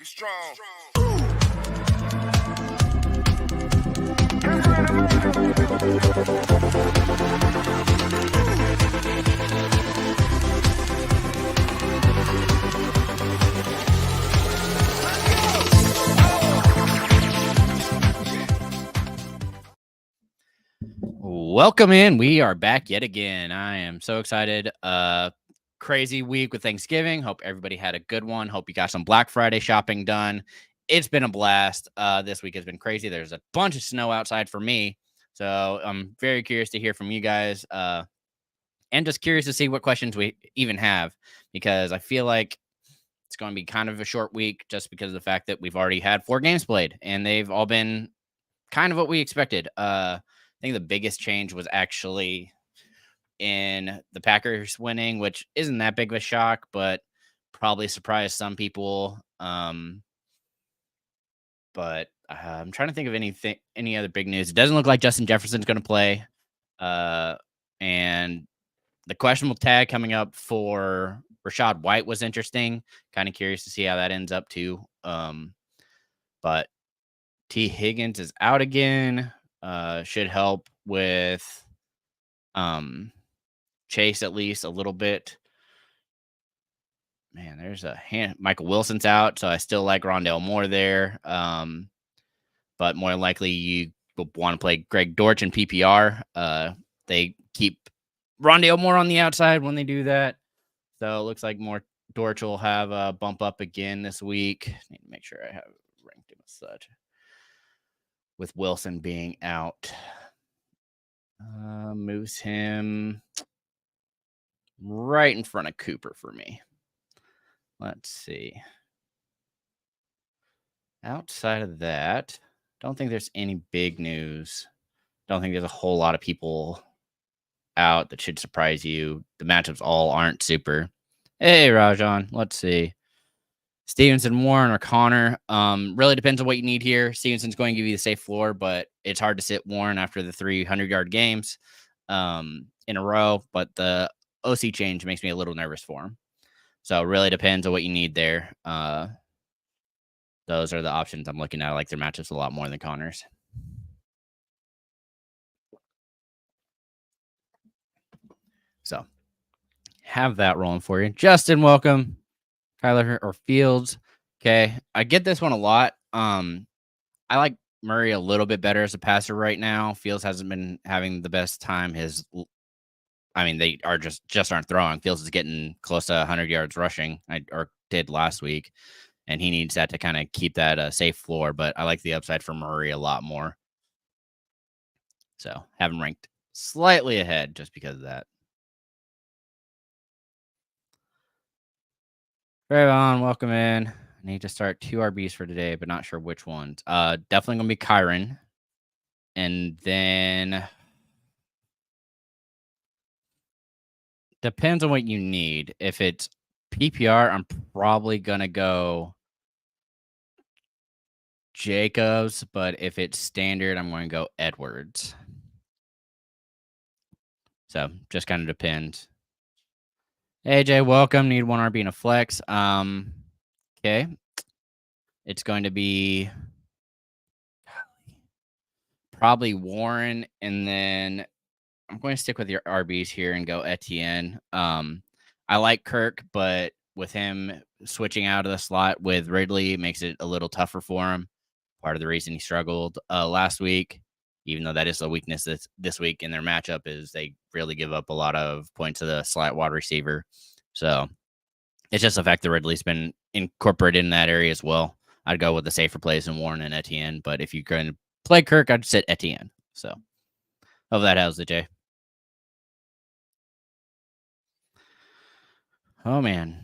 it strong. Welcome in. We are back yet again. I am so excited. Crazy week with Thanksgiving. Hope everybody had a good one. Hope you got some Black Friday shopping done. It's been a blast. This week has been crazy. There's a bunch of snow outside for me. So I'm very curious to hear from you guys. And just curious to see what questions we even have, because I feel like it's going to be kind of a short week just because of the fact that we've already had 4 games played and they've all been kind of what we expected. I think the biggest change was actually in the Packers winning, which isn't that big of a shock, but probably surprised some people. But I'm trying to think of any other big news. It doesn't look like Justin Jefferson's going to play. And the questionable tag coming up for Rashad White was interesting. Kind of curious to see how that ends up too. But T. Higgins is out again. Should help with Chase at least a little bit. Man, there's a hand. Michael Wilson's out, so I still like Rondale Moore there. But more likely you will want to play Greg Dortch in PPR. They keep Rondale Moore on the outside when they do that. So it looks like Dortch will have a bump up again this week. Need to make sure I have ranked him as such. With Wilson being out, moves him right in front of Cooper for me. Let's see. Outside of that, don't think there's any big news. Don't think there's a whole lot of people out that should surprise you. The matchups all aren't super. Hey, Rajan, let's see. Stevenson, Warren, or Connor. Really depends on what you need here. Stevenson's going to give you the safe floor, but it's hard to sit Warren after the 300-yard games in a row. But the OC change makes me a little nervous for him. So it really depends on what you need there. Those are the options I'm looking at. I like their matchups a lot more than Connor's. So have that rolling for you. Justin, welcome. Kyler or Fields. Okay. I get this one a lot. I like Murray a little bit better as a passer right now. Fields hasn't been having the best time. They are just aren't throwing. Fields is getting close to 100 yards rushing, or did last week, and he needs that to kind of keep that safe floor. But I like the upside for Murray a lot more. So have him ranked slightly ahead just because of that. Draven, welcome in. I need to start 2 RBs for today, but not sure which ones. Definitely going to be Kyron. And then depends on what you need. If it's PPR, I'm probably going to go Jacobs, but if it's standard, I'm going to go Edwards. So just kind of depends. AJ, welcome. Need 1 RB and a flex. Okay. It's going to be probably Warren, and then I'm going to stick with your RBs here and go Etienne. I like Kirk, but with him switching out of the slot with Ridley, it makes it a little tougher for him. Part of the reason he struggled last week, even though that is a weakness this week in their matchup, is they really give up a lot of points to the slot wide receiver. So it's just the fact that Ridley's been incorporated in that area as well. I'd go with the safer plays in Warren and Etienne, but if you're going to play Kirk, I'd sit Etienne. So hope that helps it, Jay. Oh, man.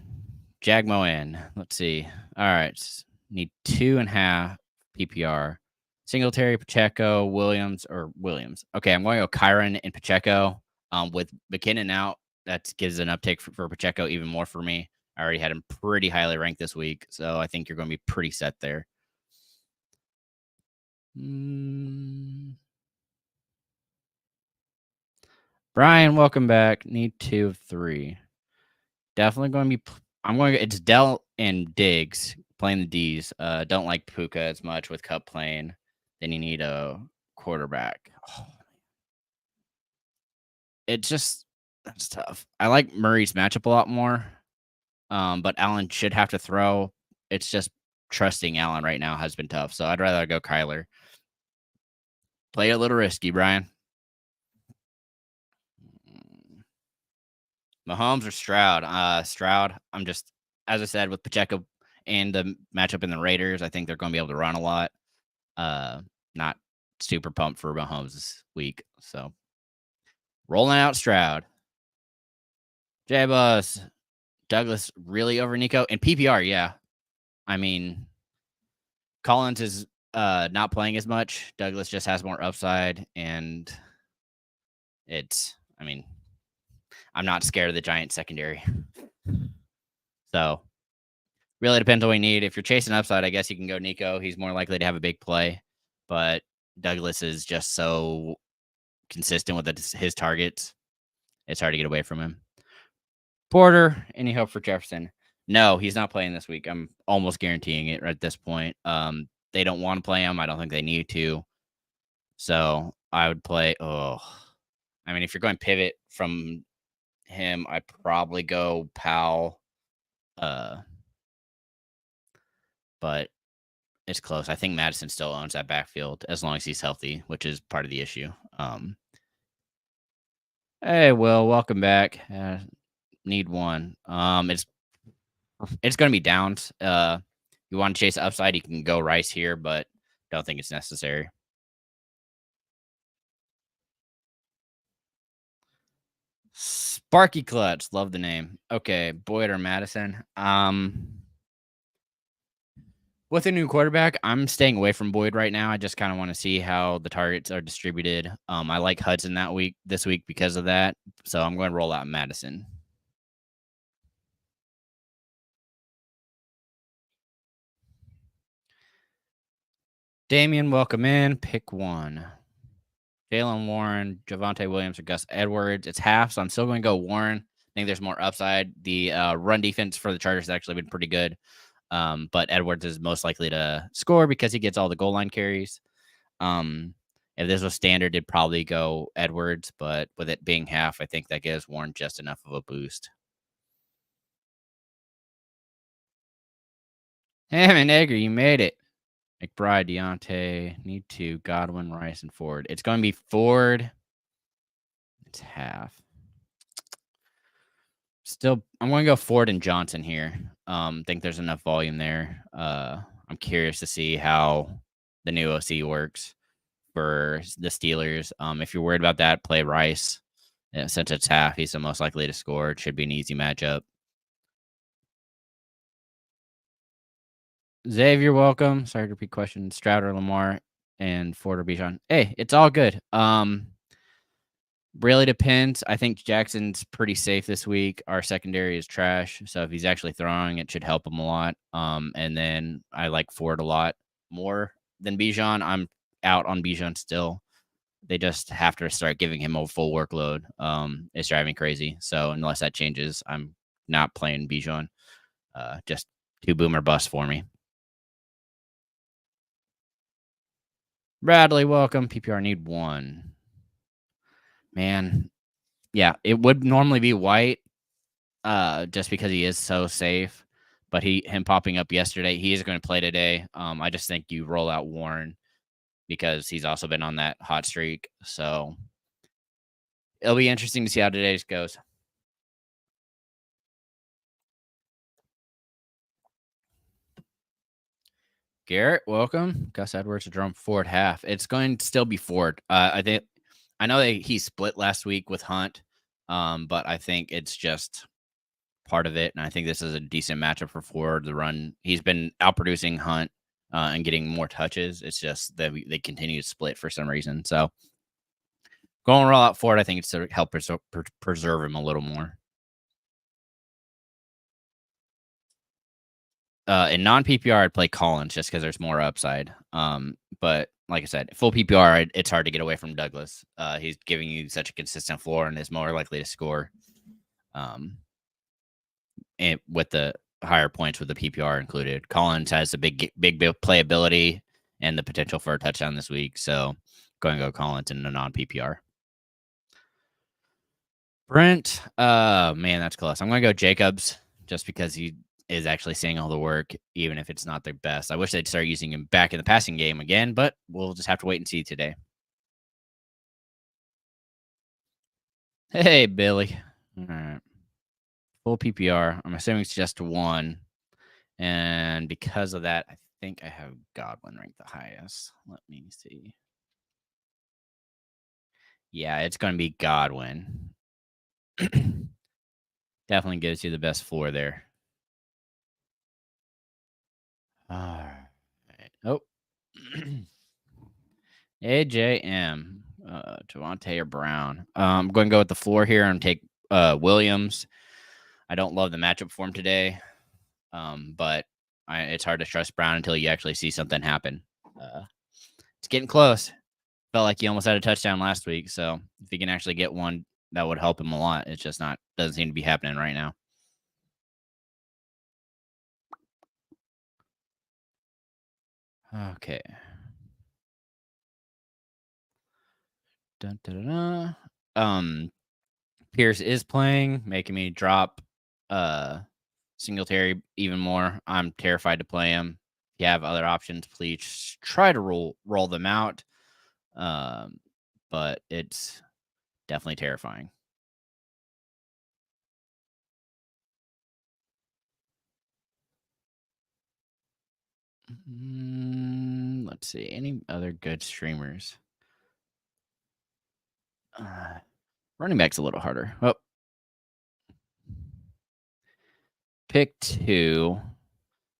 Jagmo in. Let's see. All right. Need 2.5 PPR. Singletary, Pacheco, Williams. Okay, I'm going to go Kyron and Pacheco. With McKinnon out, that gives an uptick for Pacheco even more for me. I already had him pretty highly ranked this week, so I think you're going to be pretty set there. Brian, welcome back. Need 2 of 3. Definitely going to be. It's Dell and Diggs. playing the D's. Don't like Puka as much with Cup playing. Then you need a quarterback. Oh, that's tough. I like Murray's matchup a lot more. But Allen should have to throw. It's just trusting Allen right now has been tough. So I'd rather go Kyler. Play a little risky, Brian. Mahomes or Stroud? Stroud. I'm just, as I said, with Pacheco and the matchup in the Raiders, I think they're going to be able to run a lot. Not super pumped for Mahomes this week. So rolling out Stroud. J-Bus. Douglas really over Nico. And PPR, yeah. I mean, Collins is not playing as much. Douglas just has more upside. And I'm not scared of the Giants secondary. So really depends on what you need. If you're chasing upside, I guess you can go Nico. He's more likely to have a big play. But Douglas is just so consistent with his targets. It's hard to get away from him. Porter, any hope for Jefferson? No, he's not playing this week. I'm almost guaranteeing it at this point. They don't want to play him. I don't think they need to. So I would play. If you're going pivot from him, I'd probably go Powell. But it's close. I think Madison still owns that backfield as long as he's healthy, which is part of the issue. Hey, Will, welcome back. Need one. It's going to be Downs. You want to chase upside, you can go Rice here, but don't think it's necessary. Sparky Clutch, love the name. Okay, Boyd or Madison. With a new quarterback, I'm staying away from Boyd right now. I just kind of want to see how the targets are distributed. I like Hudson this week because of that. So I'm going to roll out Madison. Damian, welcome in. Pick one. Jalen Warren, Javonte Williams, or Gus Edwards. It's half, so I'm still going to go Warren. I think there's more upside. The run defense for the Chargers has actually been pretty good. But Edwards is most likely to score because he gets all the goal line carries. If this was standard, it'd probably go Edwards, but with it being half, I think that gives Warren just enough of a boost. Hammond, Egger, you made it. McBride, Deontay, need to, Godwin, Rice, and Ford. It's going to be Ford. It's half. Still, I'm going to go Ford and Johnson here. Think there's enough volume there. I'm curious to see how the new OC works for the Steelers. If you're worried about that, play Rice. Since it's half, he's the most likely to score. It should be an easy matchup. Xavier, welcome. Sorry to repeat question. Stroud or Lamar and Ford or Bijan. Hey, it's all good. Really depends. I think Jackson's pretty safe this week. Our secondary is trash. So if he's actually throwing, it should help him a lot. And then I like Ford a lot more than Bijan. I'm out on Bijan still. They just have to start giving him a full workload. It's driving me crazy. So unless that changes, I'm not playing Bijan. Just two boomer bust for me. Bradley, welcome. PPR need one. Man, yeah, it would normally be White, just because he is so safe. But him popping up yesterday, he is going to play today. I just think you roll out Warren because he's also been on that hot streak. So it'll be interesting to see how today's goes. Garrett, welcome. Gus Edwards or Jerome Ford half. It's going to still be Ford. I know that he split last week with Hunt, but I think it's just part of it. And I think this is a decent matchup for Ford. The run, he's been outproducing Hunt and getting more touches. It's just that they continue to split for some reason. So going roll out Ford, I think it's to help preserve him a little more. In non-PPR, I'd play Collins just because there's more upside. But like I said, full PPR, it's hard to get away from Douglas. He's giving you such a consistent floor and is more likely to score. And with the higher points with the PPR included. Collins has the big playability and the potential for a touchdown this week. So going to go Collins in a non-PPR. Brent, man, that's close. I'm going to go Jacobs just because he is actually seeing all the work, even if it's not the best. I wish they'd start using him back in the passing game again, but we'll just have to wait and see today. Hey, Billy. All right. Full PPR. I'm assuming it's just one. And because of that, I think I have Godwin ranked the highest. Let me see. Yeah, it's going to be Godwin. Definitely gives you the best floor there. All right. Oh. AJM. Javonte or Brown. I'm going to go with the floor here and take Williams. I don't love the matchup for him today, but it's hard to trust Brown until you actually see something happen. It's getting close. Felt like he almost had a touchdown last week, so if he can actually get one, that would help him a lot. It's just doesn't seem to be happening right now. Okay. Dun, dun, dun, dun. Pierce is playing, making me drop Singletary even more. I'm terrified to play him. If you have other options, please try to roll them out. But it's definitely terrifying. Let's see. Any other good streamers? Running back's a little harder. Oh. Pick 2.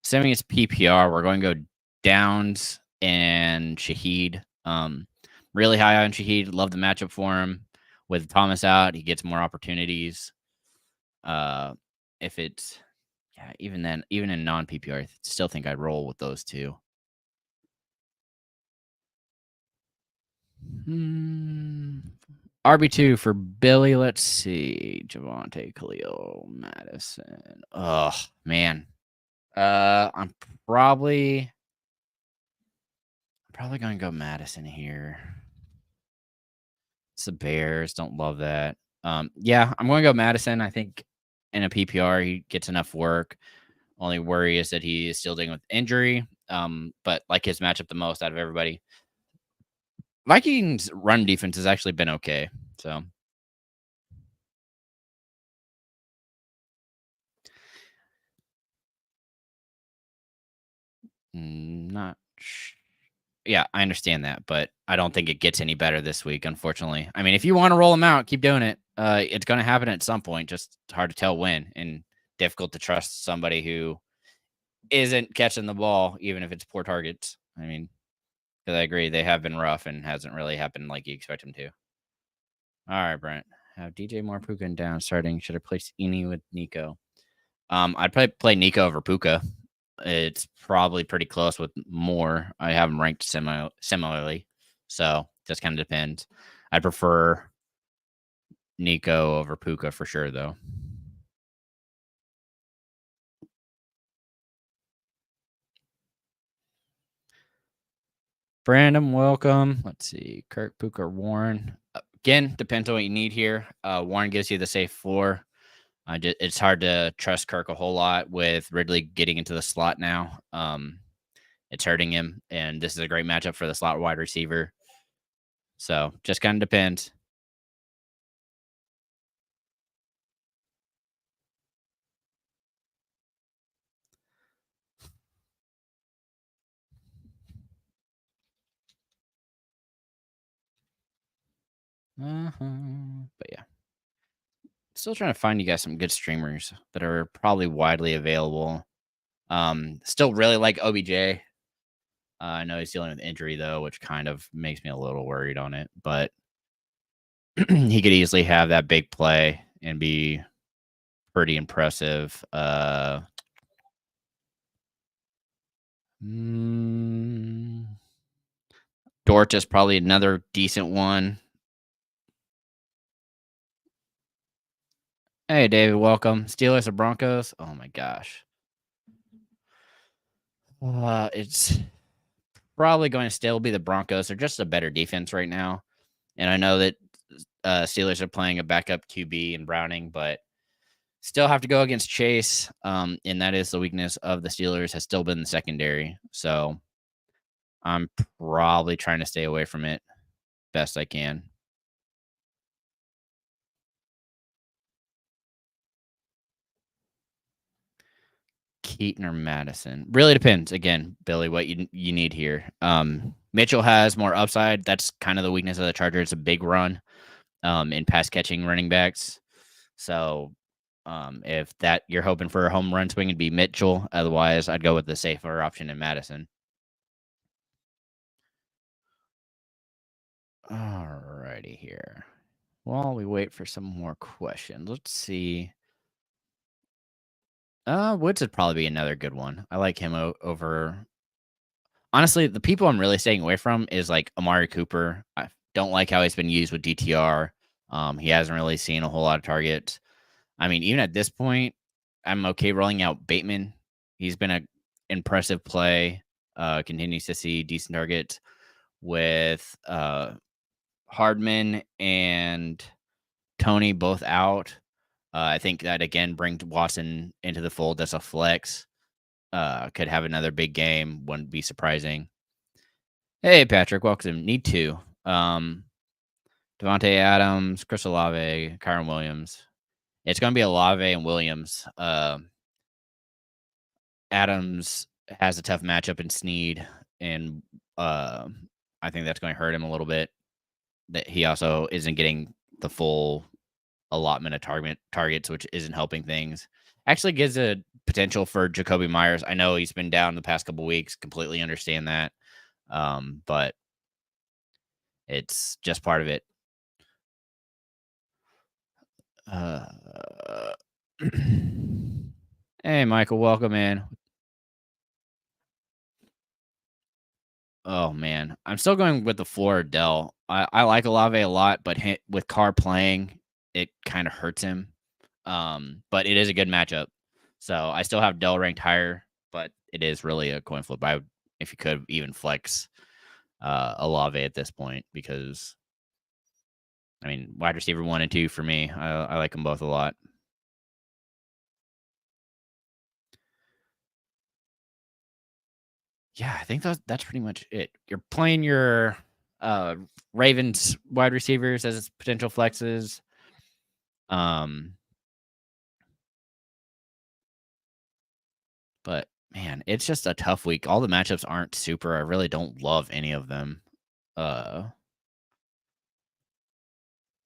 Assuming it's PPR, we're going to go Downs and Shaheed. Really high on Shaheed. Love the matchup for him. With Thomas out, he gets more opportunities. If it's even then, even in non-PPR, I still think I'd roll with those two. RB2 for Billy. Let's see. Javonte, Khalil, Madison. Oh, man. I'm probably going to go Madison here. It's the Bears. Don't love that. Yeah, I'm going to go Madison. I think in a PPR, he gets enough work. Only worry is that he is still dealing with injury. But like his matchup the most out of everybody. Vikings run defense has actually been okay. So not yeah, I understand that, but I don't think it gets any better this week, unfortunately. I mean, if you want to roll them out, keep doing it. It's going to happen at some point. Just hard to tell when, and difficult to trust somebody who isn't catching the ball, even if it's poor targets. I mean, because I agree, they have been rough and hasn't really happened like you expect them to. All right, Brent. Have DJ Moore Puka down starting. Should I place Eni with Nico? I'd probably play Nico over Puka. It's probably pretty close with Moore. I have them ranked similarly, so just kind of depends. I prefer Nico over Puka for sure, though. Brandon, welcome. Let's see. Kirk, Puka, Warren. Again, depends on what you need here. Warren gives you the safe floor. It's hard to trust Kirk a whole lot with Ridley getting into the slot now. It's hurting him, and this is a great matchup for the slot wide receiver. So just kind of depends. But yeah, still trying to find you guys some good streamers that are probably widely available. Still really like OBJ. I know he's dealing with injury though, which kind of makes me a little worried on it. But he could easily have that big play and be pretty impressive. Dort is probably another decent one. Hey, David, welcome. Steelers or Broncos? Oh my gosh. It's probably going to still be the Broncos. They're just a better defense right now. And I know that Steelers are playing a backup QB in Browning, but still have to go against Chase. And that is the weakness of the Steelers, has still been the secondary. So I'm probably trying to stay away from it best I can. Keaton or Madison. Really depends. Again, Billy, what you need here. Mitchell has more upside. That's kind of the weakness of the Chargers. It's a big run in pass catching running backs. So if that you're hoping for a home run swing, it'd be Mitchell. Otherwise, I'd go with the safer option in Madison. Alrighty here. While we wait for some more questions, let's see. Woods would probably be another good one. I like him over. Honestly, the people I'm really staying away from is like Amari Cooper. I don't like how he's been used with DTR. He hasn't really seen a whole lot of targets. I mean, even at this point, I'm okay rolling out Bateman. He's been an impressive play. Continues to see decent targets with Hardman and Tony both out. I think that again brings Watson into the fold as a flex. Could have another big game. Wouldn't be surprising. Hey, Patrick, welcome. Need two. Devontae Adams, Chris Olave, Kyron Williams. It's going to be Olave and Williams. Adams has a tough matchup in Snead, and I think that's going to hurt him a little bit. That he also isn't getting the full allotment of targets, which isn't helping things. Actually gives a potential for Jacoby Myers. I know he's been down the past couple weeks. Completely understand that. But it's just part of it. Hey, Michael, welcome in. Oh, man. I'm still going with the floor Dell. I like Olave a lot, but with Carr playing, it kind of hurts him. But it is a good matchup. So I still have Dell ranked higher, but it is really a coin flip. I would, if you could, even flex Olave at this point because, I mean, wide receiver 1 and 2 for me. I like them both a lot. Yeah, I think that's pretty much it. You're playing your Ravens wide receivers as potential flexes. But man, it's just a tough week. All the matchups aren't super. I really don't love any of them. I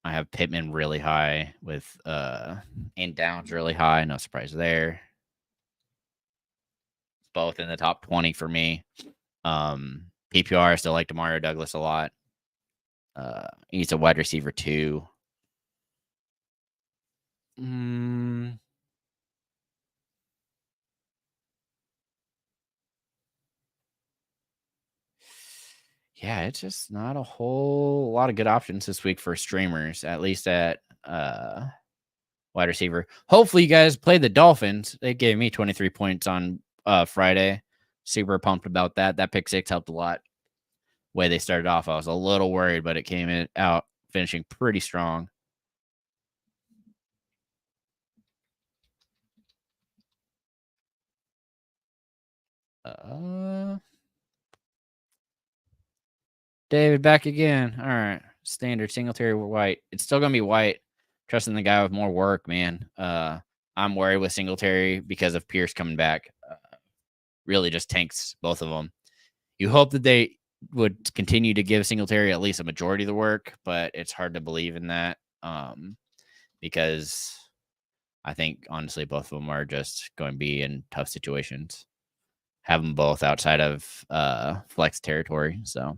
have Pittman really high with and Downs really high. No surprise there. Both in the top 20 for me. PPR, I still like Demario Douglas a lot. He's a wide receiver 2. Yeah, it's just not a whole lot of good options this week for streamers, at least at wide receiver. Hopefully you guys played the Dolphins. They gave me 23 points on Friday. Super pumped about that. That pick 6 helped a lot. Way they started off, I was a little worried, but it came out finishing pretty strong. David back again. All right. Standard Singletary White. It's still gonna be White. Trusting the guy with more work, man. I'm worried with Singletary because of Pierce coming back. Really just tanks both of them. You hope that they would continue to give Singletary at least a majority of the work, but it's hard to believe in that because I think, honestly, both of them are just going to be in tough situations. Have them both outside of flex territory, so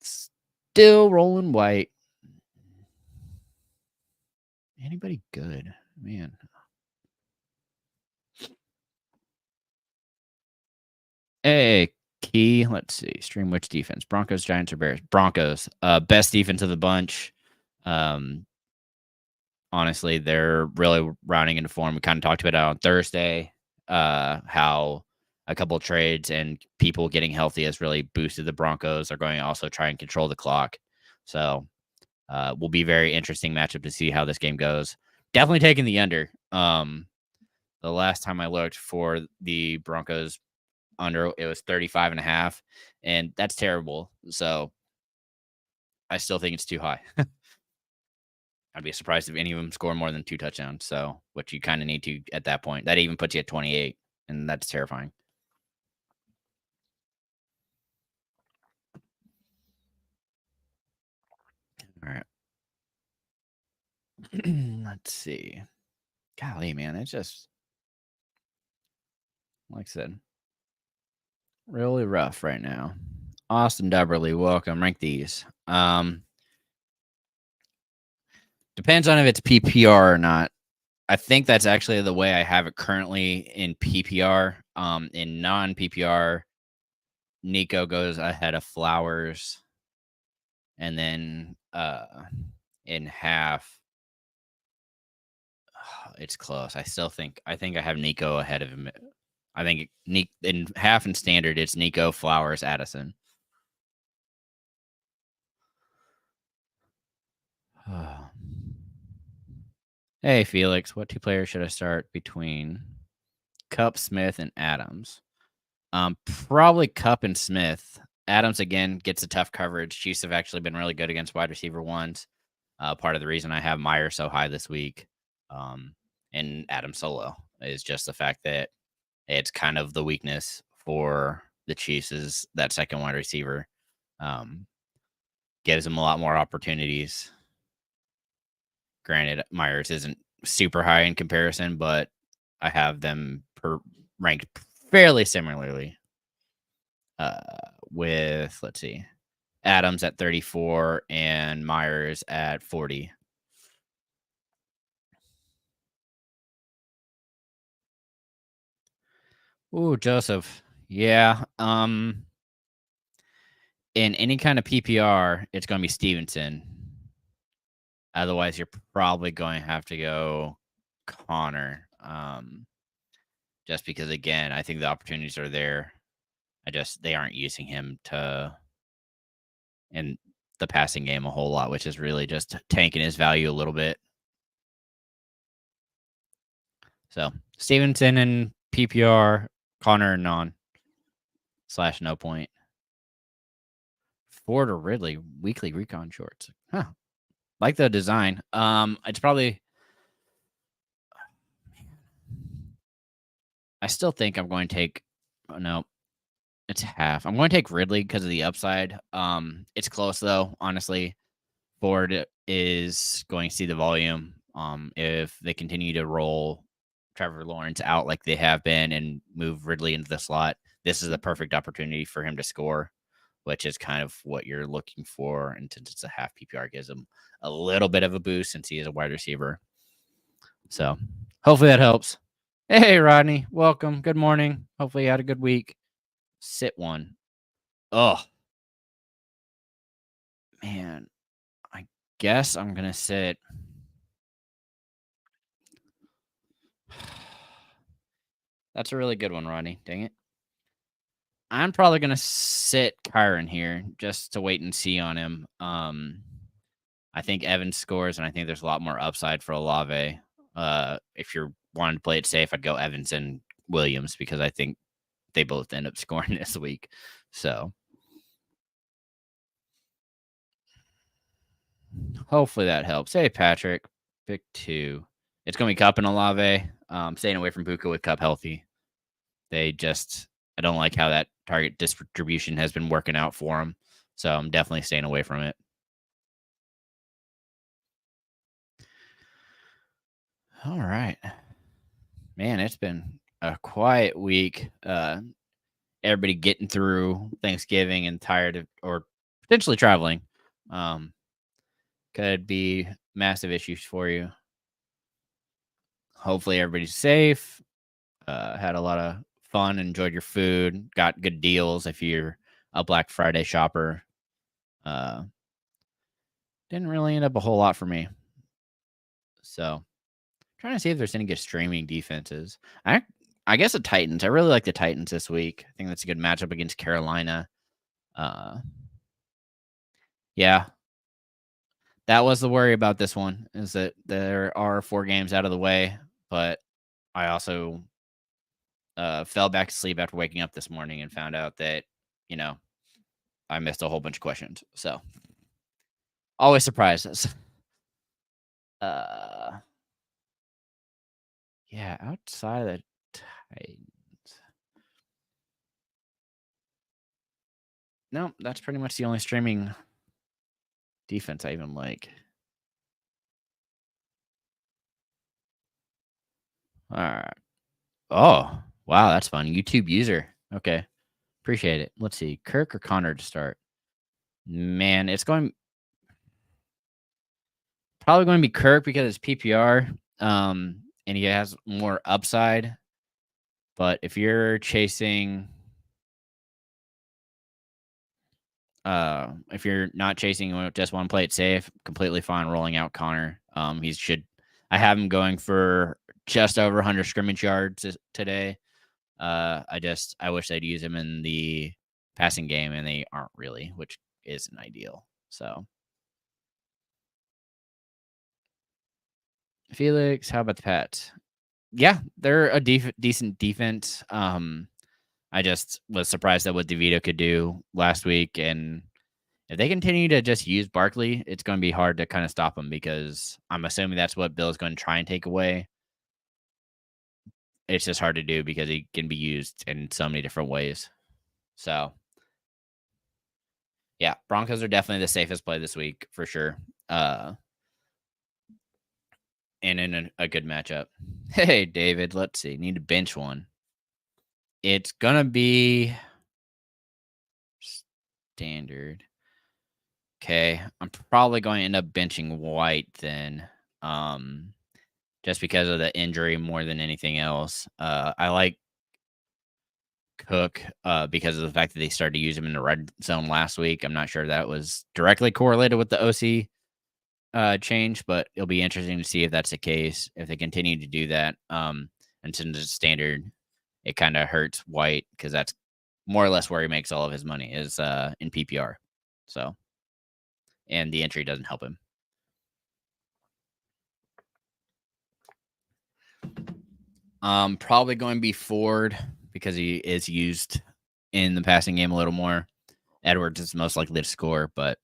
still rolling White. Anybody good? Man. Hey, Key. Let's see. Stream which defense? Broncos, Giants, or Bears? Broncos. Best defense of the bunch. Honestly, they're really rounding into form. We kind of talked about it on Thursday. how a couple trades and people getting healthy has really boosted the Broncos. They're going to also try and control the clock. So will be very interesting matchup to see how this game goes. Definitely taking the under. The last time I looked for the Broncos under, it was 35.5, and that's terrible. So I still think it's too high. I'd be surprised if any of them score more than 2 touchdowns. So, what you kind of need to at that point. That even puts you at 28, and that's terrifying. All right. Let's see. Golly, man, it's just like I said, really rough right now. Austin Dubberly, welcome. Rank these. Depends on if it's PPR or not. I think that's actually the way I have it currently in PPR. In non-PPR, Nico goes ahead of Flowers, and then in half, it's close. I think I have Nico ahead of him. I think in half and standard, it's Nico, Flowers, Addison. Hey, Felix, what 2 players should I start between Cup, Smith, and Adams? Probably Cup and Smith. Adams, again, gets a tough coverage. Chiefs have actually been really good against wide receiver ones. Part of the reason I have Meyer so high this week, and Adam solo, is just the fact that it's kind of the weakness for the Chiefs is that second wide receiver. Gives them a lot more opportunities. Granted, Myers isn't super high in comparison, but I have them ranked fairly similarly. With, let's see, Adams at 34 and Myers at 40. Ooh, Joseph. Yeah. In any kind of PPR, it's going to be Stevenson. Otherwise, you're probably going to have to go Connor. Just because, again, I think the opportunities are there. They aren't using him in the passing game a whole lot, which is really just tanking his value a little bit. So Stevenson and PPR, Connor and non / no point. Ford or Ridley weekly recon shorts. Huh. Like the design. It's probably. I still think I'm going to take. Oh, no, it's half. I'm going to take Ridley because of the upside. It's close though. Honestly, Ford is going to see the volume. If they continue to roll Trevor Lawrence out like they have been and move Ridley into the slot, this is the perfect opportunity for him to score, which is kind of what you're looking for. And since it's a half PPR, gives him a little bit of a boost since he is a wide receiver. So hopefully that helps. Hey, Rodney, welcome. Good morning. Hopefully you had a good week. Sit one. Oh, man. I guess I'm going to sit. That's a really good one, Rodney. Dang it. I'm probably going to sit Kyron here just to wait and see on him. I think Evans scores, and I think there's a lot more upside for Olave. If you're wanting to play it safe, I'd go Evans and Williams because I think they both end up scoring this week. So hopefully that helps. Hey, Patrick, pick 2. It's going to be Cup and Olave. Staying away from Buka with Cup healthy. I don't like how that target distribution has been working out for him. So I'm definitely staying away from it. All right. Man, it's been a quiet week. Everybody getting through Thanksgiving and tired of, or potentially traveling. Could be massive issues for you. Hopefully everybody's safe. Had a lot of fun, enjoyed your food, got good deals if you're a Black Friday shopper. Didn't really end up a whole lot for me. So trying to see if there's any good streaming defenses. I I guess the Titans. I really like the Titans this week. I think that's a good matchup against Carolina. Yeah, that was the worry about this one, is that there are 4 games out of the way, but I also fell back asleep after waking up this morning and found out that, you know, I missed a whole bunch of questions. So always surprises. Uh, yeah, outside of the Titans. No, that's pretty much the only streaming defense I even like. All right. Oh, wow, that's fun. YouTube user. Okay. Appreciate it. Let's see. Kirk or Connor to start? Man, it's probably going to be Kirk because it's PPR. And he has more upside. But if you're chasing if you're not chasing and just want to play it safe, completely fine rolling out Connor. I have him going for just over 100 scrimmage yards today. I wish they'd use him in the passing game, and they aren't really, which isn't ideal. So Felix, how about the Pats? Yeah, they're a decent defense. I just was surprised at what DeVito could do last week, and if they continue to just use Barkley, it's going to be hard to kind of stop them because I'm assuming that's what Bill's going to try and take away. It's just hard to do because he can be used in so many different ways. So, yeah, Broncos are definitely the safest play this week for sure. And in a good matchup. Hey, David, let's see. Need to bench one. It's going to be standard. Okay, I'm probably going to end up benching White then. Just because of the injury more than anything else. I like Cook because of the fact that they started to use him in the red zone last week. I'm not sure that was directly correlated with the OC change, but it'll be interesting to see if that's the case, if they continue to do that. And since it's standard, it kind of hurts White because that's more or less where he makes all of his money is in PPR. So, and the entry doesn't help him. Probably going to be Ford because he is used in the passing game a little more. Edwards is most likely to score, but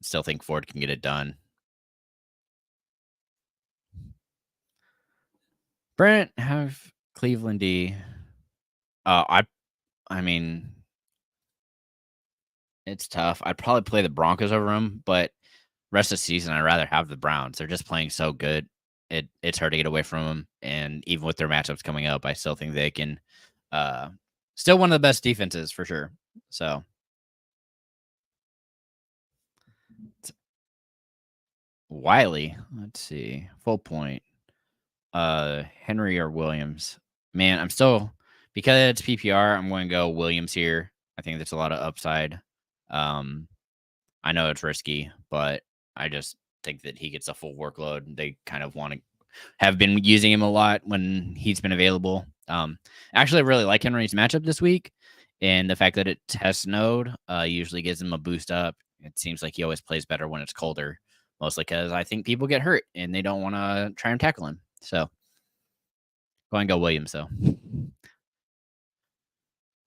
still think Ford can get it done. Brent, have Cleveland D. I mean, it's tough. I'd probably play the Broncos over them, but rest of the season, I'd rather have the Browns. They're just playing so good. It's hard to get away from them, and even with their matchups coming up, I still think they can. Still one of the best defenses for sure. So Wiley, let's see, full point. Henry or Williams. Man, I'm still because it's PPR. I'm going to go Williams here. I think that's a lot of upside. I know it's risky, but I just think that he gets a full workload. They kind of want to have been using him a lot when he's been available. Actually, I really like Henry's matchup this week, and the fact that it tests node usually gives him a boost up. It seems like he always plays better when it's colder, mostly because I think people get hurt and they don't want to try and tackle him. So, go and go Williams though.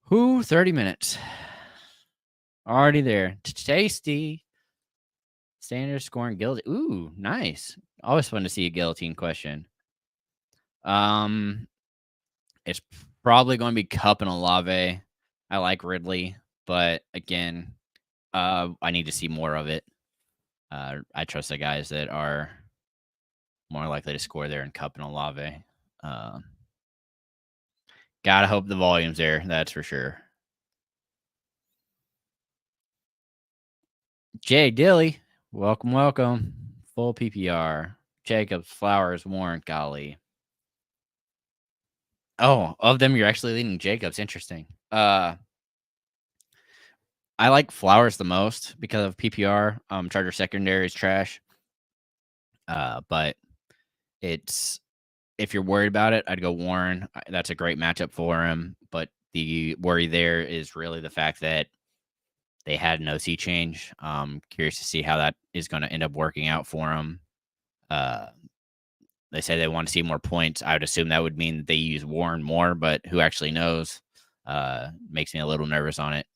Who 30 minutes? Already there. Tasty. Standard scoring guillotine. Ooh, nice. Always fun to see a guillotine question. It's probably going to be Cup and Olave. I like Ridley, but again, I need to see more of it. I trust the guys that are more likely to score there in Cup and Olave. Gotta hope the volume's there. That's for sure. Jay Dilly, welcome. Full PPR. Jacobs, Flowers, Warren, golly. Oh, of them, you're actually leading Jacobs. Interesting. I like Flowers the most because of PPR. Charger secondary is trash. But it's if you're worried about it, I'd go Warren. That's a great matchup for him. But the worry there is really the fact that they had an OC change. Curious to see how that is going to end up working out for him. They say they want to see more points. I would assume that would mean they use Warren more, but who actually knows? Makes me a little nervous on it.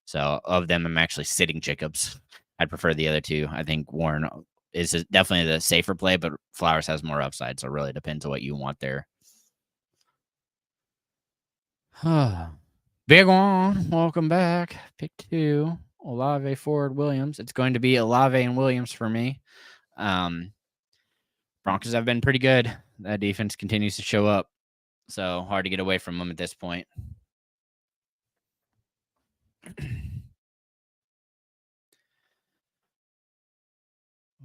So of them, I'm actually sitting Jacobs. I'd prefer the other two. I think Warren is definitely the safer play, but Flowers has more upside. So it really depends on what you want there. Big one. Welcome back. Pick 2. Olave, Ford, Williams. It's going to be Olave and Williams for me. Broncos have been pretty good. That defense continues to show up. So hard to get away from them at this point.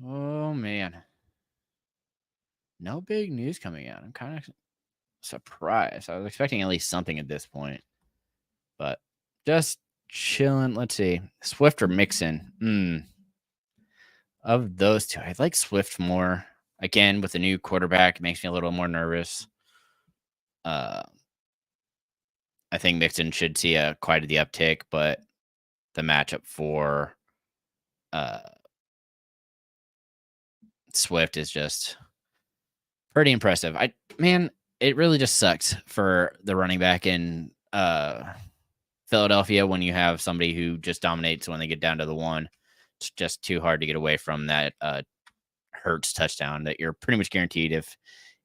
Oh, man. No big news coming out. I'm kind of surprised. I was expecting at least something at this point. But just chilling. Let's see. Swift or Mixon? Of those two, I like Swift more. Again, with the new quarterback, it makes me a little more nervous. I think Mixon should see quite the uptick, but the matchup for Swift is just pretty impressive. It really just sucks for the running back in Philadelphia when you have somebody who just dominates when they get down to the one. It's just too hard to get away from that Hurts touchdown that you're pretty much guaranteed if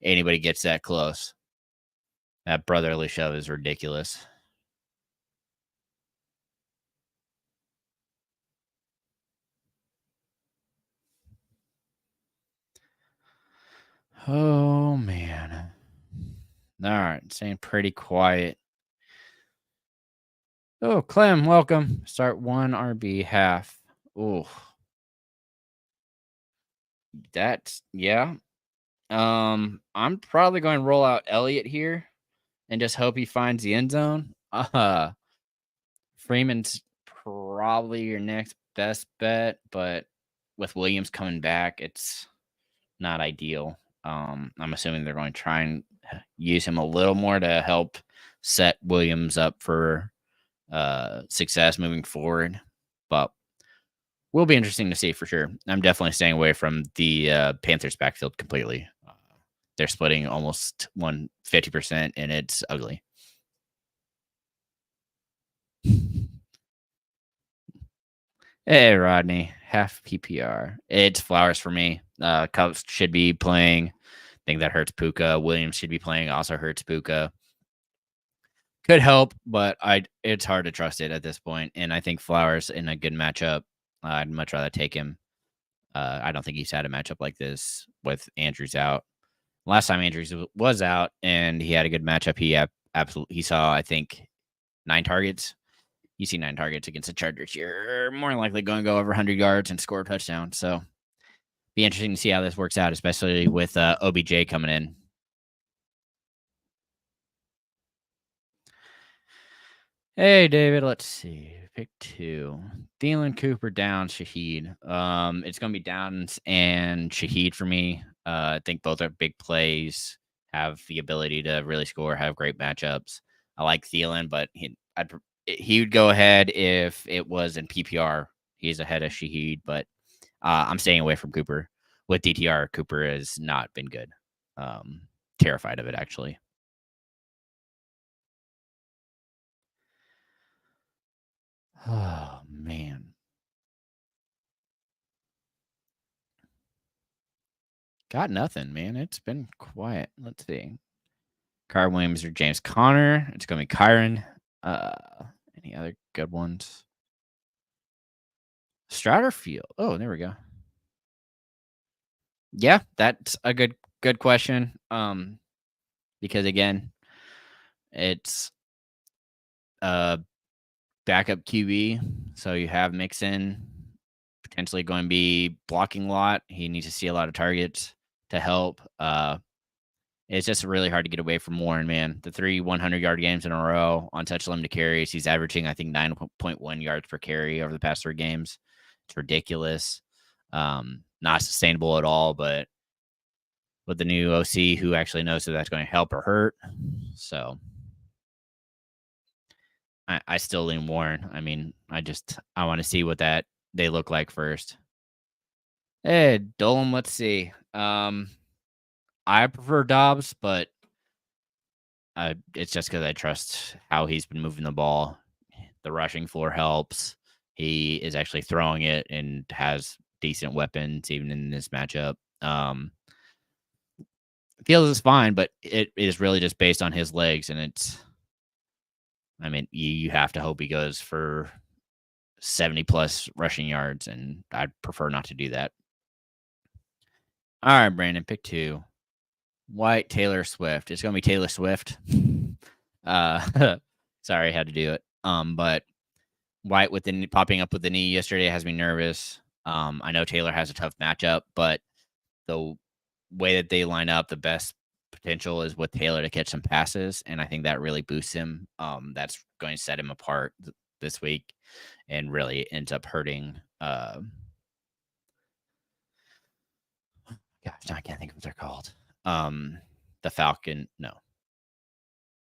anybody gets that close. That brotherly shove is ridiculous. Oh, man. All right. Staying pretty quiet. Oh, Clem, welcome. Start 1 RB half. Oh. That's, yeah. I'm probably going to roll out Elliott here and just hope he finds the end zone. Freeman's probably your next best bet, but with Williams coming back, it's not ideal. I'm assuming they're going to try and use him a little more to help set Williams up for success moving forward, but will be interesting to see for sure. I'm definitely staying away from the Panthers backfield completely. They're splitting almost 150%, and it's ugly. Hey, Rodney, half PPR. It's Flowers for me. Cubs should be playing. I think that hurts Puka. Williams should be playing. Also hurts Puka. Could help, but it's hard to trust it at this point. And I think Flowers in a good matchup. I'd much rather take him. I don't think he's had a matchup like this with Andrews out. Last time Andrews was out and he had a good matchup, he saw, I think, 9 targets. You see 9 targets against the Chargers, you're more than likely going to go over 100 yards and score a touchdown. So be interesting to see how this works out, especially with OBJ coming in. Hey, David, let's see. Pick 2. Thielen, Cooper, Downs, Shaheed. It's going to be Downs and Shaheed for me. I think both are big plays, have the ability to really score, have great matchups. I like Thielen, but he would go ahead if it was in PPR. He's ahead of Shaheed, but I'm staying away from Cooper. With DTR, Cooper has not been good. Terrified of it, actually. Oh, man. Got nothing, man. It's been quiet. Let's see. Kyron Williams or James Conner. It's going to be Kyron. Any other good ones? Stratterfield. Oh, there we go. Yeah, that's a good question. Because again, it's backup QB, so you have Mixon potentially going to be blocking a lot. He needs to see a lot of targets to help. It's just really hard to get away from Warren, man. The 3 100-yard games in a row on touch limited carries. He's averaging, I think, 9.1 yards per carry over the past 3 games. It's ridiculous. Not sustainable at all, but with the new OC who actually knows if that's going to help or hurt. So I still lean Warren. I mean, I want to see what they look like first. Hey, Dolan, let's see. I prefer Dobbs, but it's just because I trust how he's been moving the ball. The rushing floor helps. He is actually throwing it and has decent weapons even in this matchup. Fields is fine, but it is really just based on his legs, and I mean, you have to hope he goes for 70 plus rushing yards, and I'd prefer not to do that. All right, Brandon, pick 2. White, Taylor Swift. It's gonna be Taylor Swift. Sorry, I had to do it. But White popping up with the knee yesterday has me nervous. I know Taylor has a tough matchup, but the way that they line up, the best potential is with Taylor to catch some passes, and I think that really boosts him. That's going to set him apart this week, and really ends up hurting. Gosh, I can't think of what they're called. The Falcon. No,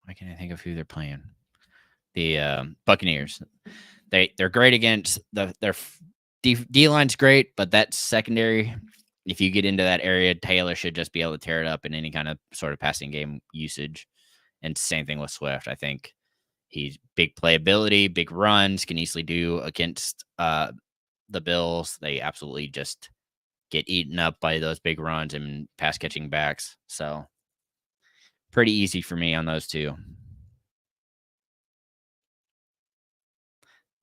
why can't I think of who they're playing? The Buccaneers. They're great against their D line's great, but that secondary, if you get into that area, Taylor should just be able to tear it up in any kind of sort of passing game usage. And same thing with Swift. I think he's big playability, big runs, can easily do against the Bills. They absolutely just get eaten up by those big runs and pass catching backs. So pretty easy for me on those two.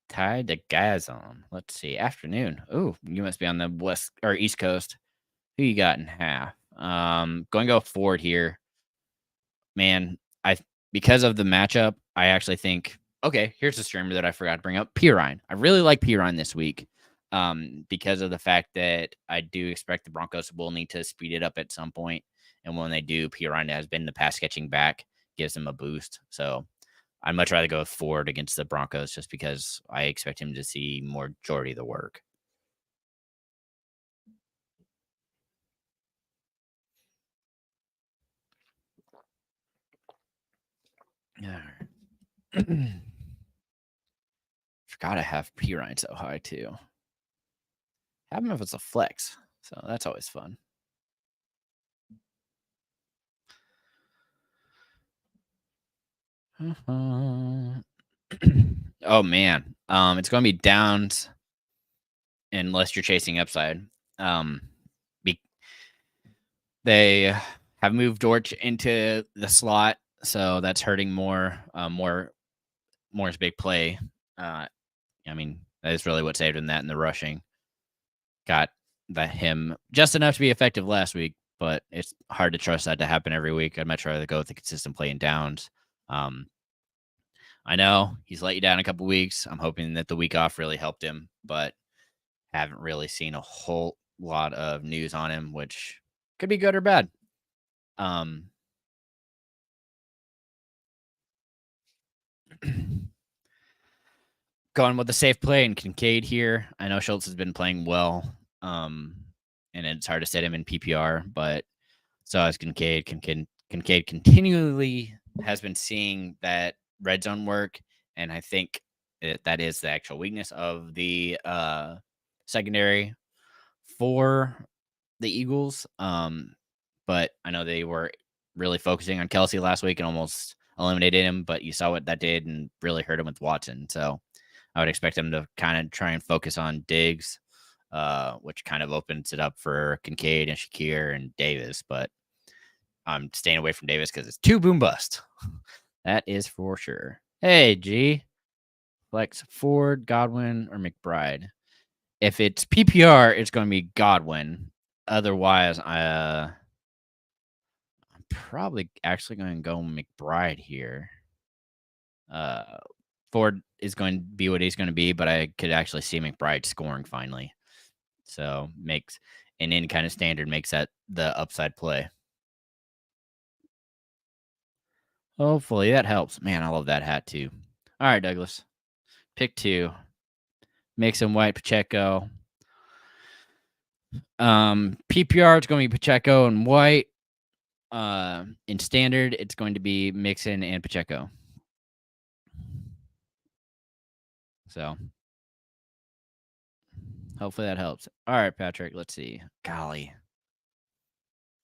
Tied to Gazon. Let's see. Afternoon. Oh, you must be on the west or east coast. Who you got in half? Going to go Ford here. Man, because of the matchup, I actually think, okay, here's a streamer that I forgot to bring up, Pirine. I really like Pirine this week. Because of the fact that I do expect the Broncos will need to speed it up at some point. And when they do, Pirine has been the pass catching back, gives them a boost. So I'd much rather go with Ford against the Broncos just because I expect him to see majority of the work. Yeah. Forgot I have Pirine so high too. Have him if it's a flex. So that's always fun. Oh man. It's gonna be downs unless you're chasing upside. They have moved Dortch into the slot, so that's hurting more. Moore's big play. I mean, that is really what saved him. That in the rushing got him just enough to be effective last week, but it's hard to trust that to happen every week. I'd much rather go with the consistent play and downs. I know he's let you down a couple weeks. I'm hoping that the week off really helped him, but haven't really seen a whole lot of news on him, which could be good or bad. Going with the safe play and Kincaid here. I know Schultz has been playing well, and it's hard to set him in PPR, but so has Kincaid. Kincaid continually has been seeing that red zone work, and I think that is the actual weakness of the secondary for the Eagles. But I know they were really focusing on Kelsey last week and almost eliminated him, but you saw what that did and really hurt him with Watson. So I would expect them to kind of try and focus on Diggs, which kind of opens it up for Kincaid and Shakir and Davis. But I'm staying away from Davis because it's too boom bust. That is for sure. Hey, G. Flex Ford, Godwin, or McBride. If it's PPR, it's going to be Godwin. Otherwise, I'm probably actually going to go McBride here. Ford is going to be what he's going to be, but I could actually see McBride scoring finally. So makes an any kind of standard makes that the upside play. Hopefully that helps. Man, I love that hat too. All right, Douglas. Pick 2. Make some White Pacheco. PPR, it's going to be Pacheco and White. In standard, it's going to be Mixon and Pacheco. So hopefully that helps. All right, Patrick, let's see. Golly.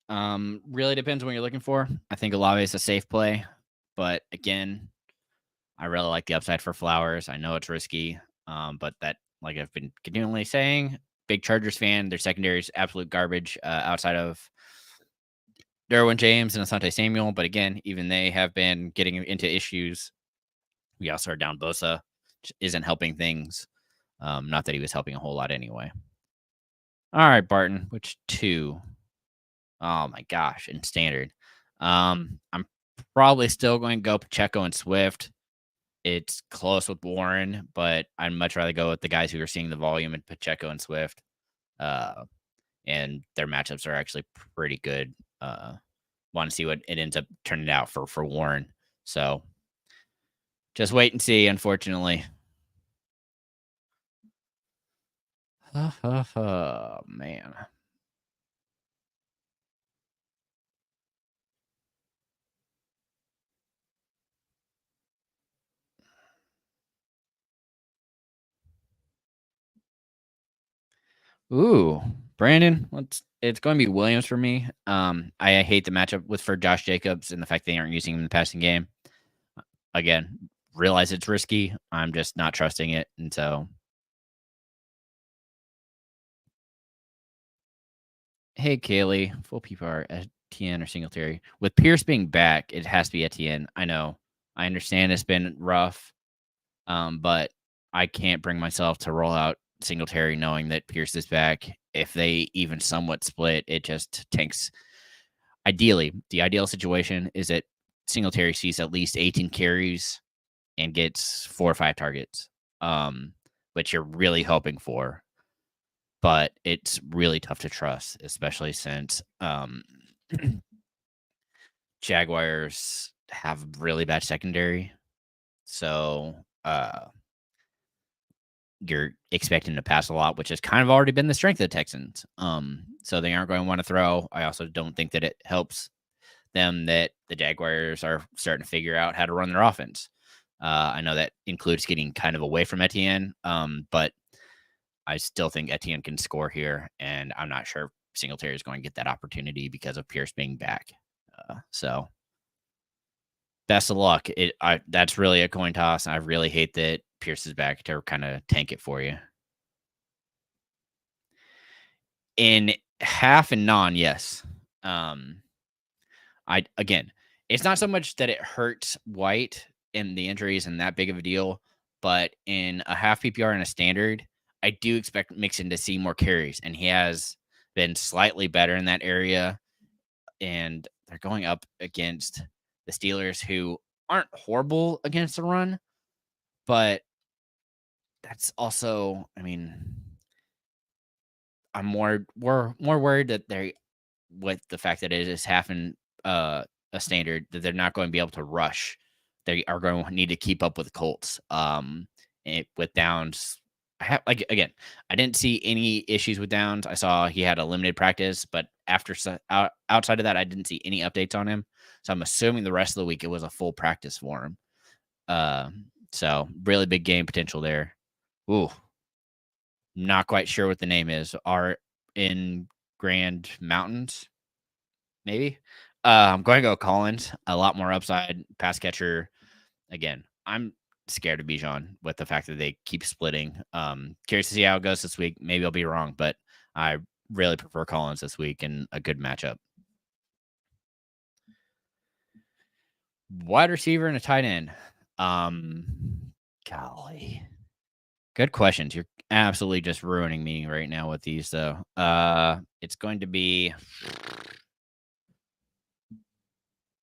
Really depends on what you're looking for. I think Olave is a safe play, but again, I really like the upside for Flowers. I know it's risky, but that, like I've been continually saying, big Chargers fan. Their secondary is absolute garbage outside of Derwin James and Asante Samuel. But again, even they have been getting into issues. We also are down Bosa, which isn't helping things. Not that he was helping a whole lot anyway. All right, Barton, which two? Oh my gosh, in standard. I'm probably still going to go Pacheco and Swift. It's close with Warren, but I'd much rather go with the guys who are seeing the volume in Pacheco and Swift. And their matchups are actually pretty good. Want to see what it ends up turning out for Warren. So just wait and see, unfortunately. Man. Ooh, Brandon, it's going to be Williams for me. I hate the matchup for Josh Jacobs and the fact they aren't using him in the passing game. Again, realize it's risky. I'm just not trusting it, and so. Hey, Kaylee, full PPR, Etienne or Singletary. With Pierce being back, it has to be Etienne. I know. I understand it's been rough, but I can't bring myself to roll out Singletary knowing that Pierce is back. If they even somewhat split, it just tanks. Ideally, the ideal situation is that Singletary sees at least 18 carries and gets 4 or 5 targets, which you're really hoping for. But it's really tough to trust, especially since Jaguars have really bad secondary. So you're expecting to pass a lot, which has kind of already been the strength of the Texans. So they aren't going to want to throw. I also don't think that it helps them that the Jaguars are starting to figure out how to run their offense. I know that includes getting kind of away from Etienne, but I still think Etienne can score here, and I'm not sure Singletary is going to get that opportunity because of Pierce being back. So best of luck. That's really a coin toss. I really hate that Pierce is back to kind of tank it for you. In half and non, yes. It's not so much that it hurts White and the injury isn't that big of a deal, but in a half PPR and a standard, I do expect Mixon to see more carries, and he has been slightly better in that area. And they're going up against the Steelers, who aren't horrible against the run, but that's also, I mean, we're more worried that they, with the fact that it is half and a standard, that they're not going to be able to rush. They are going to need to keep up with the Colts. With Downs, I didn't see any issues with Downs. I saw he had a limited practice, but outside of that, I didn't see any updates on him. So I'm assuming the rest of the week it was a full practice for him. So really big game potential there. Ooh, not quite sure what the name is. Are in Grand Mountains, maybe. I'm going to go Collins. A lot more upside, pass catcher. Again, I'm scared of Bijan with the fact that they keep splitting. Curious to see how it goes this week. Maybe I'll be wrong, but I really prefer Collins this week and a good matchup. Wide receiver and a tight end. Golly. Good questions. You're absolutely just ruining me right now with these, though. It's going to be.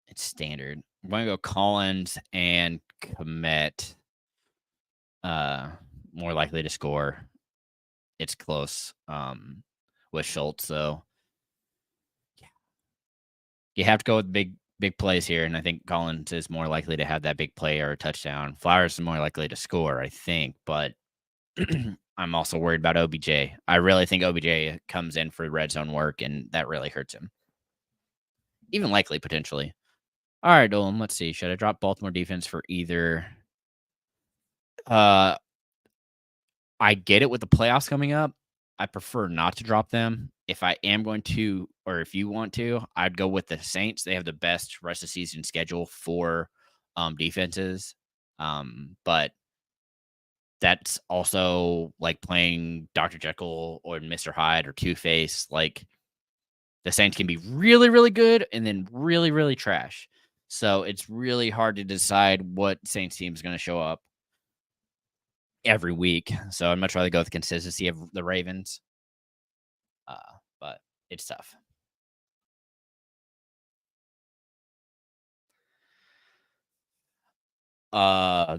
It's standard. I'm going to go Collins and Komet. More likely to score. It's close. With Schultz, though. Yeah. You have to go with big plays here, and I think Collins is more likely to have that big play or a touchdown. Flowers is more likely to score, I think, but I'm also worried about OBJ. I really think OBJ comes in for red zone work, and that really hurts him. even likely potentially. All right, Dolan, let's see. Should I drop Baltimore defense for either? Uh, I get it with the playoffs coming up. I prefer not to drop them. If I am going to, or if you want to, I'd go with the Saints. They have the best rest of season schedule for defenses. But that's also like playing Dr. Jekyll or Mr. Hyde or Two-Face. Like the Saints can be really, really good and then really, really trash. So it's really hard to decide what Saints team is going to show up every week. So I'd much rather go with the consistency of the Ravens. But it's tough.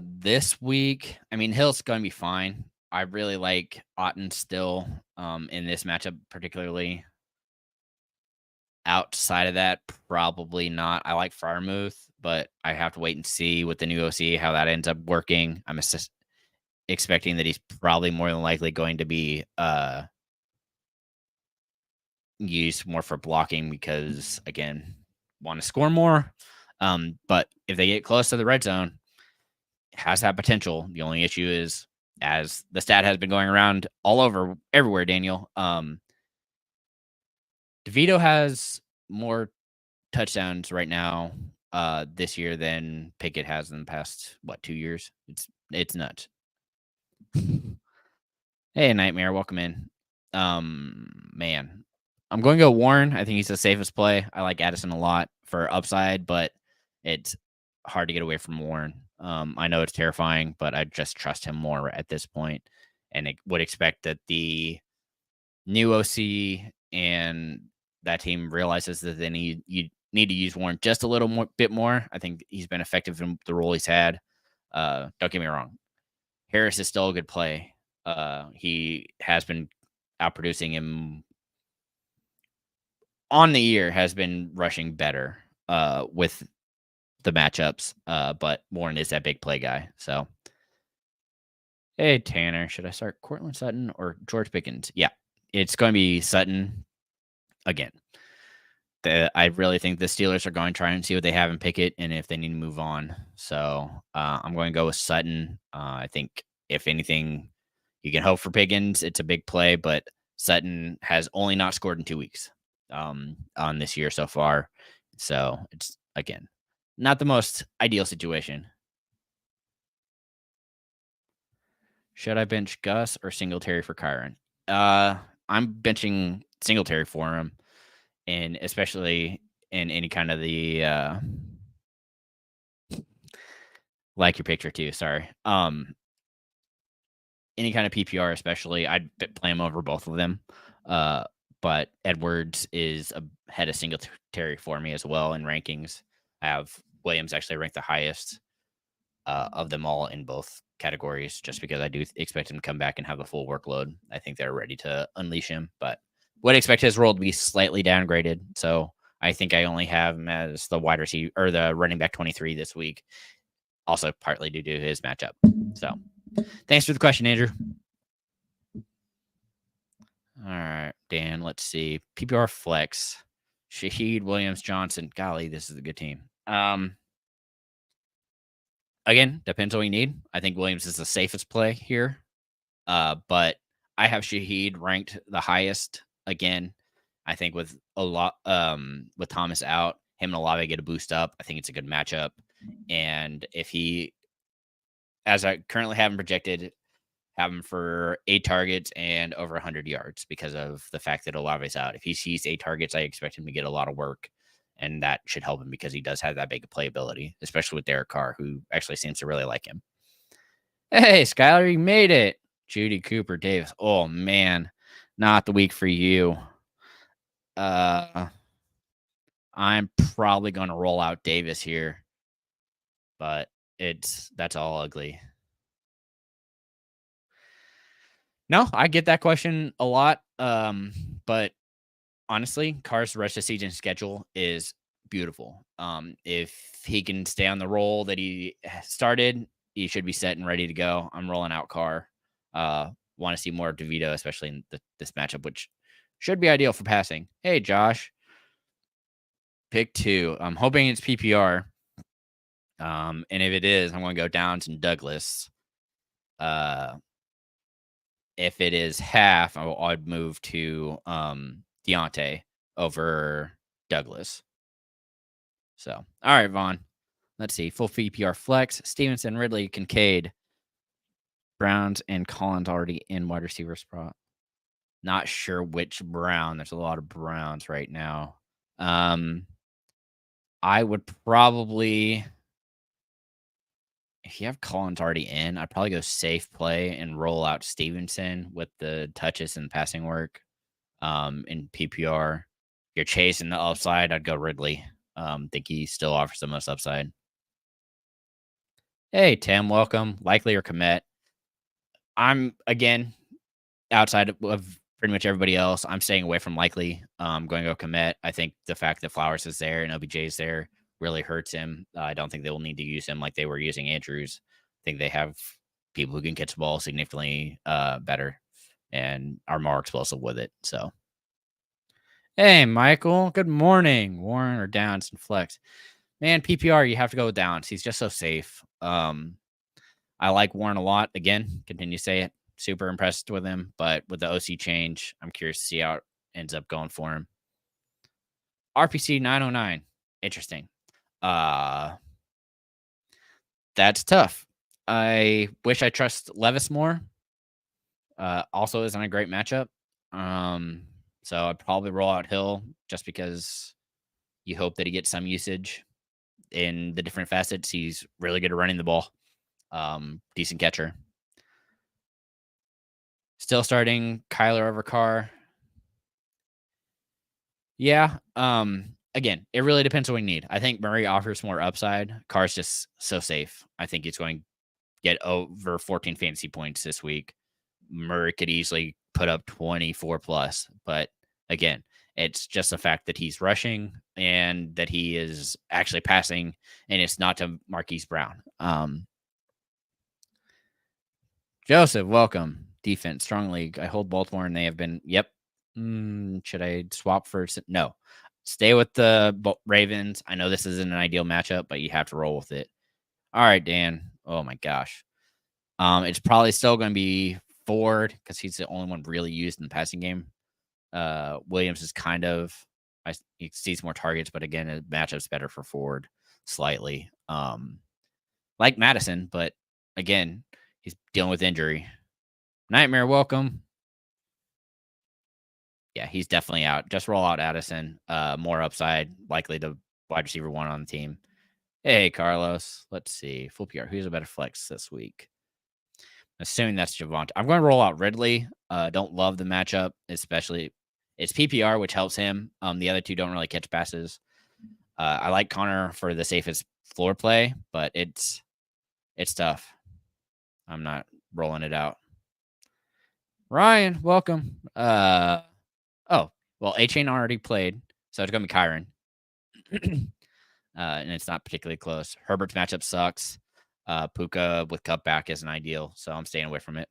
This week, I mean, Hill's going to be fine. I really like Otten still in this matchup, particularly. Outside of that, probably not. I like Freiermuth, but I have to wait and see with the new OC how that ends up working. I'm expecting that he's probably more than likely going to be used more for blocking because, again, want to score more. But if they get close to the red zone, it has that potential. The only issue is, as the stat has been going around all over everywhere, Daniel, DeVito has more touchdowns right now this year than Pickett has in the past 2 years. It's nuts. Hey, Nightmare, welcome in. Man, I'm going to go Warren. I think he's the safest play. I like Addison a lot for upside, but it's hard to get away from Warren. I know it's terrifying, but I just trust him more at this point, and I would expect that the new OC and that team realizes that they need to use Warren just a little bit more. I think he's been effective in the role he's had. Don't get me wrong, Harris is still a good play. He has been outproducing him on the year, has been rushing better with the matchups. But Warren is that big play guy. So, hey, Tanner, should I start Cortland Sutton or George Pickens? Yeah, it's going to be Sutton again. I really think the Steelers are going to try and see what they have in Pickett and if they need to move on. So I'm going to go with Sutton. I think if anything, you can hope for Pickens. It's a big play, but Sutton has only not scored in 2 weeks on this year so far. So it's, again, not the most ideal situation. Should I bench Gus or Singletary for Kyron? I'm benching Singletary for him. And especially in any kind of the like your picture too, sorry. Any kind of PPR, especially, I'd play him over both of them. But Edwards is ahead of Singletary for me as well in rankings. I have Williams actually ranked the highest of them all in both categories, just because I do expect him to come back and have a full workload. I think they're ready to unleash him, but would expect his role to be slightly downgraded. So I think I only have him as the wide receiver or the running back 23 this week. Also partly due to his matchup. So thanks for the question, Andrew. All right, Dan, let's see. PPR flex. Shaheed, Williams, Johnson. Golly, this is a good team. Again, depends on what you need. I think Williams is the safest play here. But I have Shaheed ranked the highest. Again, I think with a lot with Thomas out, him and Olave get a boost up. I think it's a good matchup. And if he, as I currently have him projected, have him for 8 targets and over 100 yards because of the fact that Olave's out. If he sees 8 targets, I expect him to get a lot of work. And that should help him because he does have that big playability, especially with Derek Carr, who actually seems to really like him. Hey, Skylar, you made it. Judy Cooper Davis. Oh, man. Not the week for you. I'm probably going to roll out Davis here. But that's all ugly. No, I get that question a lot. But honestly, Carr's rest of season schedule is beautiful. If he can stay on the roll that he started, he should be set and ready to go. I'm rolling out Carr. Want to see more of DeVito, especially in this matchup, which should be ideal for passing. Hey, Josh. Pick 2. I'm hoping it's PPR. And if it is, I'm going to go Downs and Douglas. If it is half, I'd move to Deontay over Douglas. So, all right, Vaughn. Let's see. Full PPR flex. Stevenson, Ridley, Kincaid, Browns, and Collins already in wide receiver spot. Not sure which Brown. There's a lot of Browns right now. I would probably, if you have Collins already in, I'd probably go safe play and roll out Stevenson with the touches and passing work. In PPR, if you're chasing the upside, I'd go Ridley. Think he still offers the most upside. Hey, Tim, welcome. Likely or commit. I'm, again, outside of pretty much everybody else. I'm staying away from likely. Going to go commit. I think the fact that Flowers is there and OBJ is there really hurts him. I don't think they will need to use him like they were using Andrews. I think they have people who can catch the ball significantly better and are more explosive with it. So, hey, Michael, good morning. Warren or Downs and Flex. Man, PPR, you have to go with Downs. He's just so safe. I like Warren a lot. Again, continue to say it. Super impressed with him, but with the OC change, I'm curious to see how it ends up going for him. RPC 909. Interesting. That's tough. I wish I trust Levis more. Also isn't a great matchup. So I'd probably roll out Hill just because you hope that he gets some usage in the different facets. He's really good at running the ball. Decent catcher. Still starting Kyler over Carr. Yeah. Again, it really depends on what we need. I think Murray offers more upside. Carr's just so safe. I think he's going to get over 14 fantasy points this week. Murray could easily put up 24 plus. But again, it's just the fact that he's rushing and that he is actually passing, and it's not to Marquise Brown. Joseph, welcome. Defense, strong league. I hold Baltimore, and they have been, yep. Should I swap for? No. Stay with the Ravens. I know this isn't an ideal matchup, but you have to roll with it. All right, Dan. Oh, my gosh. It's probably still going to be Ford because he's the only one really used in the passing game. Williams is kind of, he sees more targets, but again, the matchup's better for Ford slightly. Like Madison, but again, he's dealing with injury. Nightmare, welcome. Yeah, he's definitely out. Just roll out Addison. More upside, likely the wide receiver 1 on the team. Hey, Carlos. Let's see. Full PR. Who's a better flex this week? Assuming that's Javonte. I'm going to roll out Ridley. Don't love the matchup, especially it's PPR, which helps him. The other two don't really catch passes. I like Connor for the safest floor play, but it's tough. I'm not rolling it out. Ryan, welcome. Well, A-Chain already played, so it's going to be Kyron. And it's not particularly close. Herbert's matchup sucks. Puka with cutback isn't ideal, so I'm staying away from it.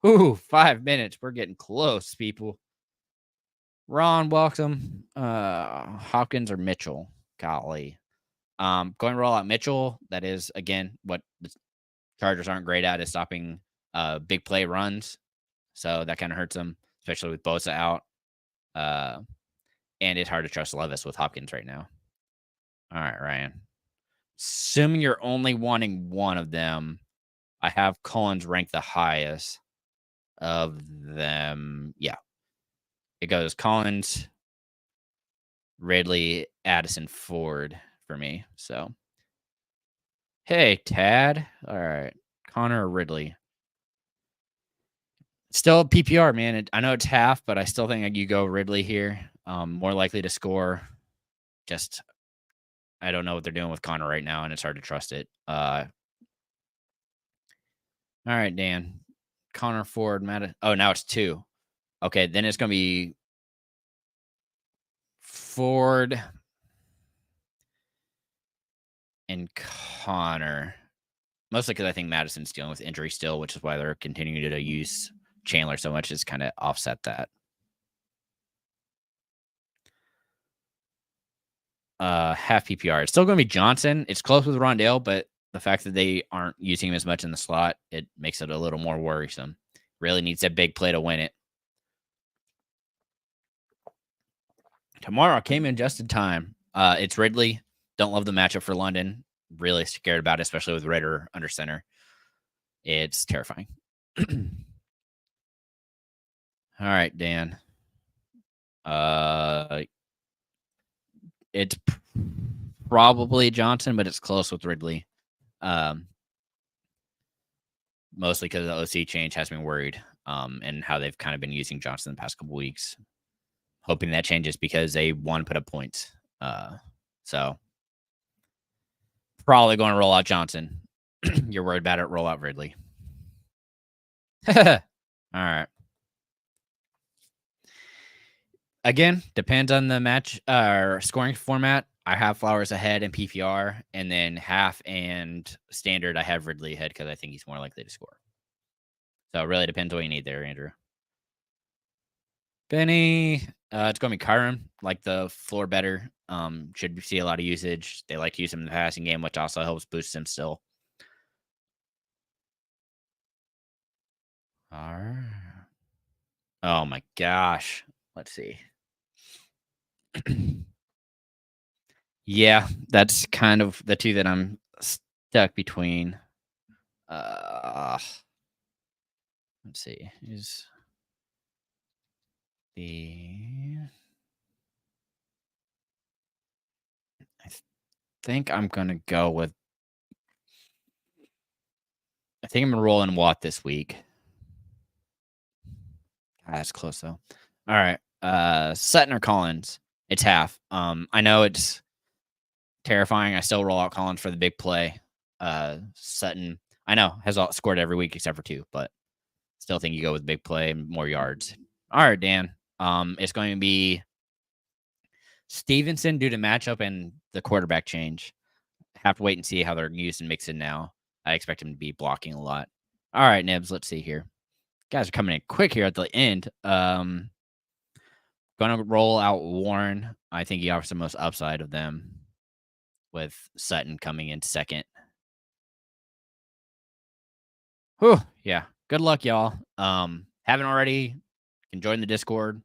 Ooh, 5 minutes. We're getting close, people. Ron, welcome. Hopkins or Mitchell? Golly. Going to roll out Mitchell. That is, again, what the Chargers aren't great at is stopping big play runs. So that kind of hurts them, especially with Bosa out. And it's hard to trust Levis with Hopkins right now. All right, Ryan. Assuming you're only wanting one of them, I have Collins ranked the highest of them. Yeah. It goes Collins, Ridley, Addison, Ford for me. So, hey, Tad. All right. Connor or Ridley? Still PPR, man. I know it's half, but I still think you go Ridley here. More likely to score. Just, I don't know what they're doing with Connor right now, and it's hard to trust it. All right, Dan. Connor, Ford, Matt. Oh, now it's 2. Okay, then it's going to be Ford and Connor. Mostly because I think Madison's dealing with injury still, which is why they're continuing to use Chandler so much, is kind of offset that. half PPR. It's still going to be Johnson. It's close with Rondale, but the fact that they aren't using him as much in the slot, it makes it a little more worrisome. Really needs a big play to win it. Tomorrow came in just in time. It's Ridley. Don't love the matchup for London. Really scared about it, especially with Ritter under center. It's terrifying. All right, Dan. It's probably Johnson, but it's close with Ridley. Mostly because the OC change has me worried, and how they've kind of been using Johnson the past couple weeks. Hoping that changes because they want to put up points. So probably going to roll out Johnson. You're worried about it, roll out Ridley. All right. Again, depends on the match or scoring format. I have Flowers ahead in PPR, and then half and standard, I have Ridley ahead because I think he's more likely to score. So it really depends what you need there, Andrew. Benny, it's going to be Kyron. Like the floor better. Should see a lot of usage. They like to use him in the passing game, which also helps boost him still. All right. Oh my gosh. Let's see. Yeah, that's kind of the two that I'm stuck between. Let's see. Is the I think I'm gonna go with. I think I'm gonna roll in Watt this week. That's close though. All right. Sutton or Collins? It's half. I know it's terrifying. I still roll out Collins for the big play. Sutton, I know, has scored every week except for 2, but still think you go with big play and more yards. All right, Dan. It's going to be Stevenson due to matchup and the quarterback change. Have to wait and see how they're used and mixed in now. I expect him to be blocking a lot. All right, Nibs, let's see here. Guys are coming in quick here at the end. Going to roll out Warren. I think he offers the most upside of them, with Sutton coming in second. Whew, yeah. Good luck, y'all. Haven't already, can join the Discord.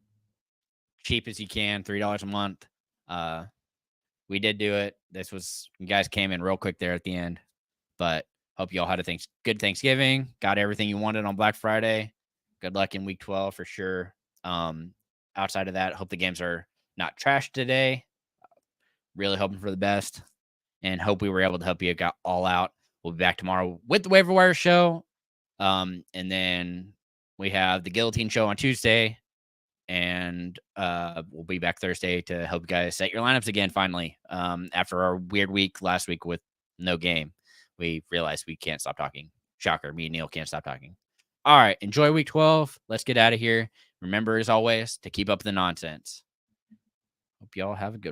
Cheap as you can, $3 a month. We did do it. You guys came in real quick there at the end, but hope y'all had a good Thanksgiving. Got everything you wanted on Black Friday. Good luck in week 12 for sure. Outside of that, hope the games are not trashed today. Really hoping for the best, and hope we were able to help you all out. We'll be back tomorrow with the Waiver Wire show. And then we have the Guillotine show on Tuesday. And we'll be back Thursday to help you guys set your lineups again, finally. After our weird week last week with no game, we realized we can't stop talking. Shocker, me and Neil can't stop talking. All right, enjoy week 12. Let's get out of here. Remember, as always, to keep up the nonsense. Hope y'all have a good